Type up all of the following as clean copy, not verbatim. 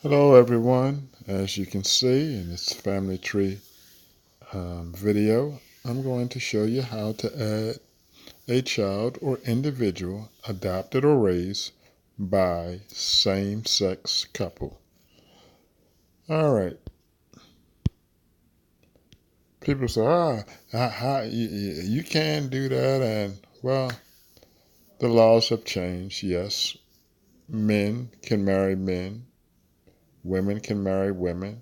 Hello everyone. As you can see in this family tree video, I'm going to show you how to add a child or individual adopted or raised by same-sex couple. All right. People say, you can't do that. And well, the laws have changed. Yes, men can marry men. Women can marry women.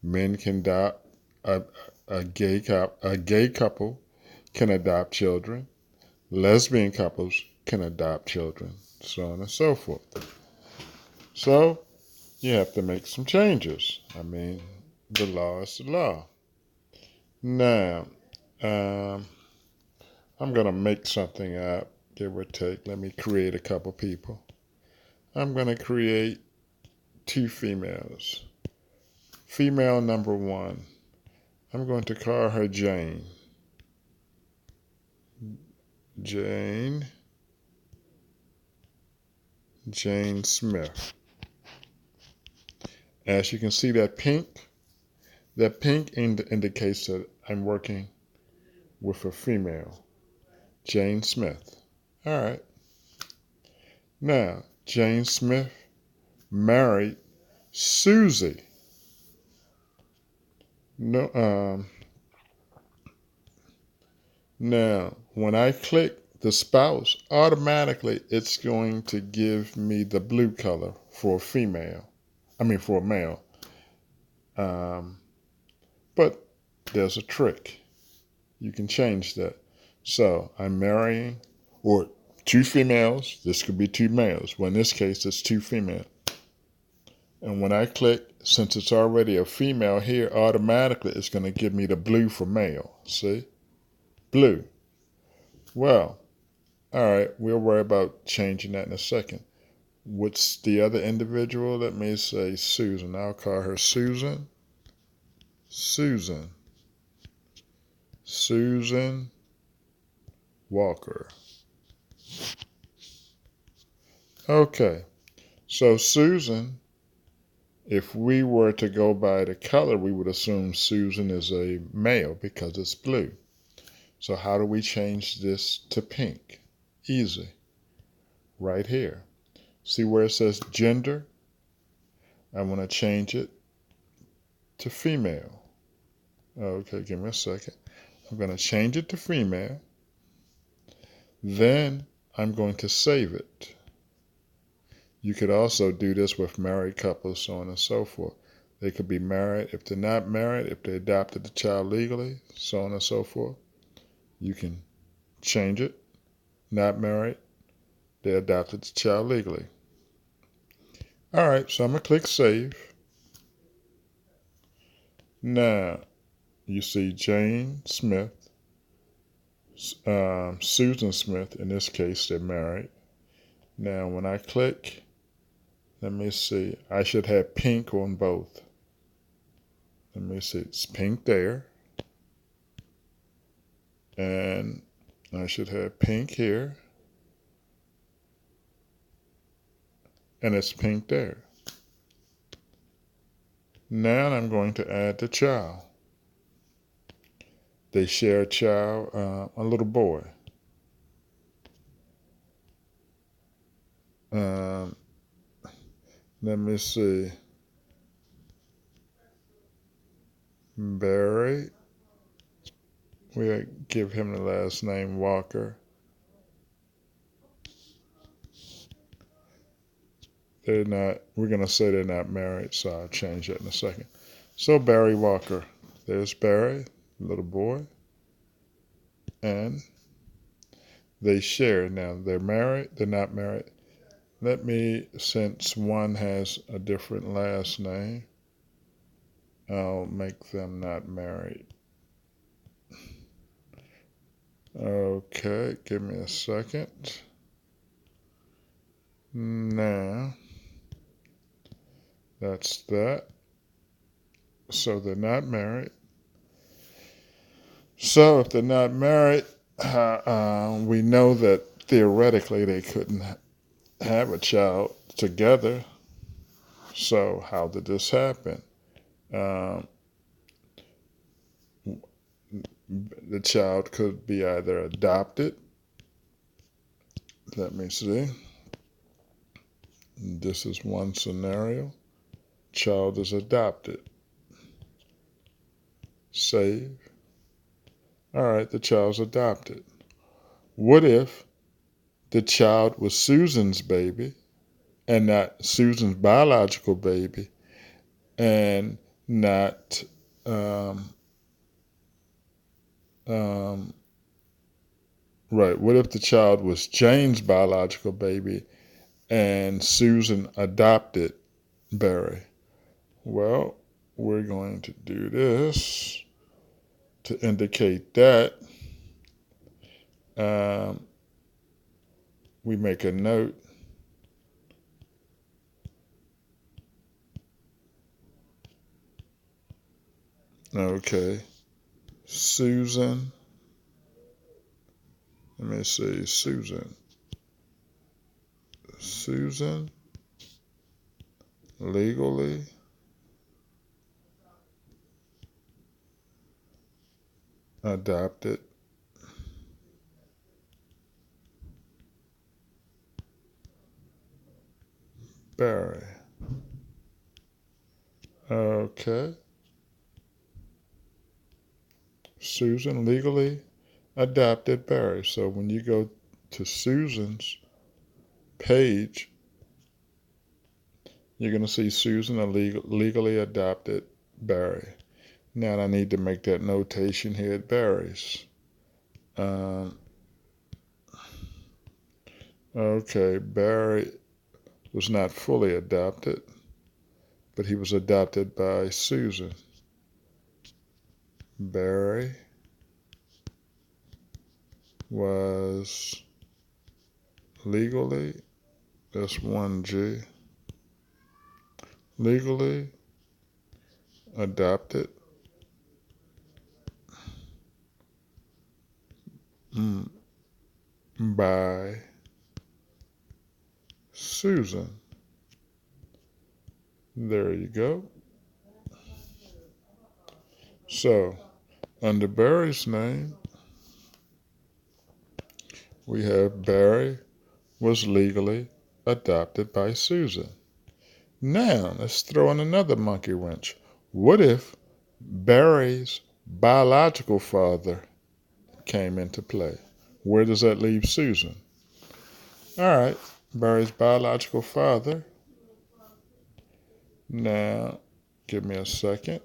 Men can adopt a, a gay couple can adopt children. Lesbian couples can adopt children, so on and so forth. So you have to make some changes. I mean, the law is the law. Now, um, I'm going to make something up, give or take. Let me create a couple people. I'm going to create two females. Female number one, I'm going to call her Jane. Jane Smith. As you can see, that pink indicates that I'm working with a female, Jane Smith. All right. Now, Jane Smith married Susie. No, now, when I click the spouse, automatically it's going to give me the blue color for a female. For a male. But there's a trick. You can change that. So I'm marrying, or two females. This could be two males. Well, in this case, it's two females. And when I click, since it's already a female here, automatically it's going to give me the blue for male. See? Blue. Well, all right. We'll worry about changing that in a second. What's the other individual? Let me say Susan. I'll call her Susan. Susan Walker. Okay. So Susan, if we were to go by the color, we would assume Susan is a male because it's blue. So how do we change this to pink? Easy. Right here. See where it says gender? I want to change it to female. Okay, give me a second. I'm going to change it to female. Then I'm going to save it. You could also do this with married couples, so on and so forth. They could be married. If they're not married, if they adopted the child legally, so on and so forth, you can change it. Not married, they adopted the child legally. All right, so I'm going to click Save. Now, you see Jane Smith, Susan Smith, in this case, they're married. Now, when I click, let me see, I should have pink on both. Let me see, it's pink there. And I should have pink here. And it's pink there. Now I'm going to add the child. They share a child, a little boy. Let me see. Barry. We'll give him the last name Walker. We're going to say they're not married, so I'll change that in a second. So Barry Walker. There's Barry, little boy. And they share. Now, they're married, they're not married. Let me, since one has a different last name, I'll make them not married. Okay, give me a second. Now, that's that. So they're not married. So if they're not married, we know that theoretically they couldn't have a child together. So how did this happen? Um, the child could be either adopted. Let me see. This is one scenario. Child is adopted. Save. All right, the child's adopted. What if the child was Susan's baby and not Susan's biological baby and not um, um, right? What if the child was Jane's biological baby and Susan adopted Barry? Well, we're going to do this to indicate that um, we make a note. Okay, Susan. Let me see, Susan. Susan legally adopted Barry. Okay. Susan legally adopted Barry. So when you go to Susan's page, you're going to see Susan legally adopted Barry. Now I need to make that notation here at Barry's. Um, okay, Barry was not fully adopted, but he was adopted by Susan. Barry was legally, that's 1G, legally adopted by Susan. There you go. So, under Barry's name, we have Barry was legally adopted by Susan. Now, let's throw in another monkey wrench. What if Barry's biological father came into play? Where does that leave Susan? All right, Barry's biological father. Now, give me a second.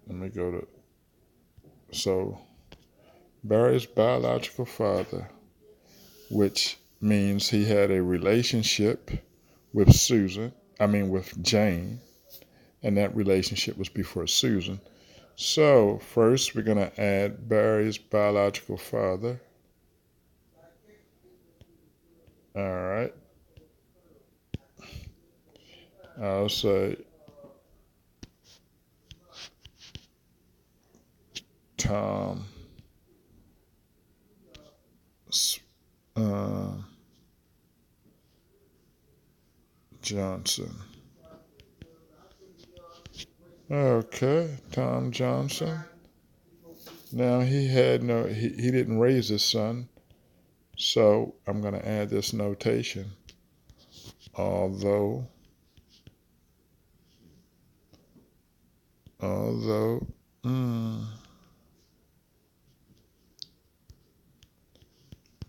Let me go to, so Barry's biological father, which means he had a relationship with with Jane, and that relationship was before Susan. So first we're going to add Barry's biological father. All right. I'll say Tom uh, Johnson. Okay, Tom Johnson. Now he didn't raise his son, so I'm going to add this notation. Although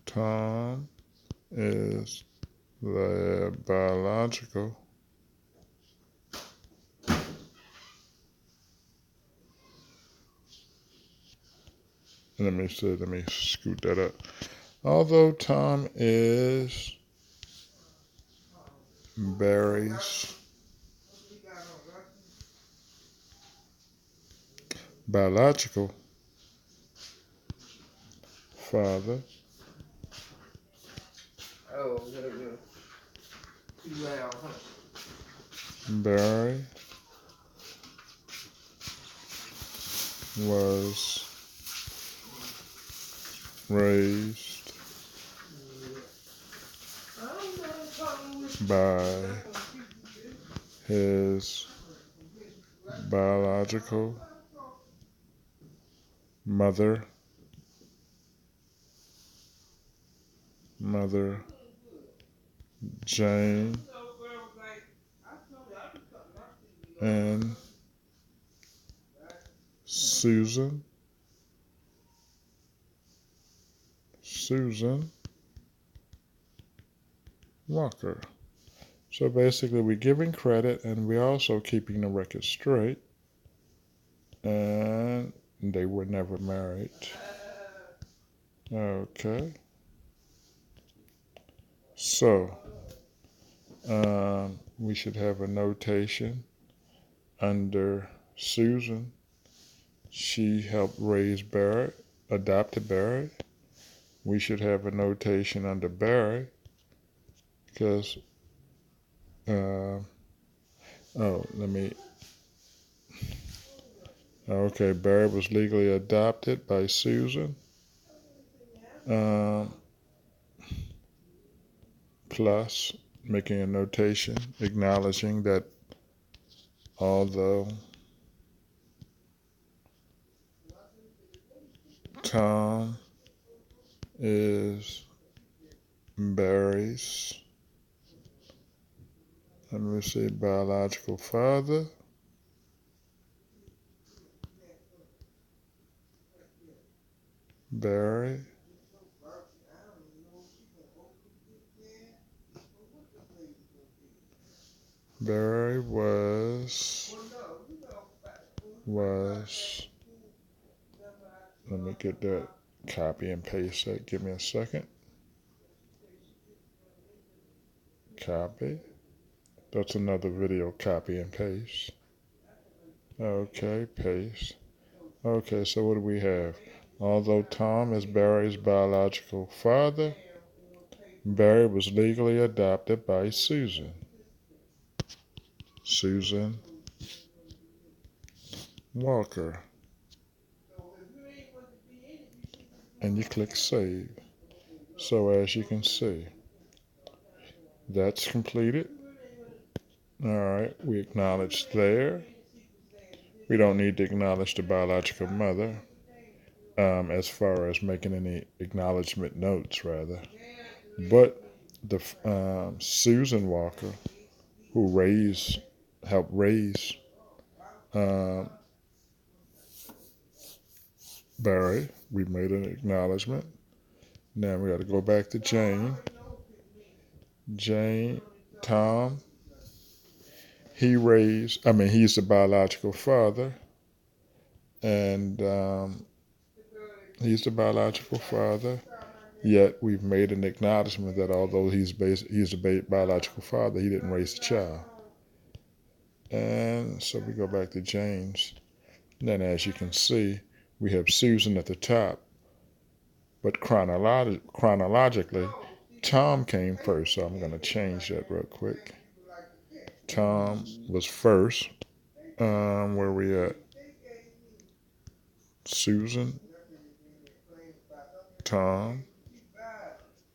Tom is the biological let me scoot that up. Although Tom is Barry's biological father, Barry was raised by his biological mother, Jane, and Susan Walker. So basically, we're giving credit and we're also keeping the record straight. And they were never married. Okay. So, we should have a notation under Susan. She helped raise Barry, adopted Barry. We should have a notation under Barry because, okay, Barry was legally adopted by Susan. Plus, making a notation acknowledging that although Tom is Barry's, let me see, biological father, Barry was, let me get that, copy and paste that, give me a second. Copy. That's another video, copy and paste. Okay, paste. Okay, so what do we have? Although Tom is Barry's biological father, Barry was legally adopted by Susan Walker. And you click save. So as you can see, that's completed. All right, we acknowledge there. We don't need to acknowledge the biological mother as far as making any acknowledgement notes, rather. But the Susan Walker, who helped raise Barry, we made an acknowledgement. Now we got to go back to Jane. Tom, he's the biological father, and he's the biological father. Yet we've made an acknowledgement that although he's the biological father, he didn't raise the child. And so we go back to James. Then, as you can see, we have Susan at the top, but chronologically, Tom came first. So I'm going to change that real quick. Tom was first. Where we at? Susan, Tom.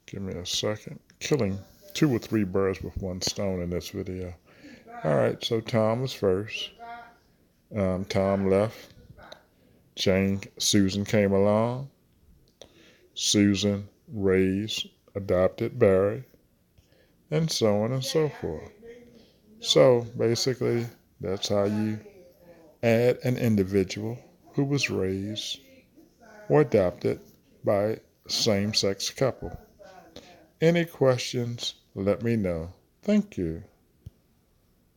Give me a second. Killing 2 or 3 birds with one stone in this video. All right, so Tom was first. Tom left. Susan came along. Susan adopted Barry, and so on and so forth. So basically, that's how you add an individual who was raised or adopted by a same-sex couple. Any questions, let me know. Thank you.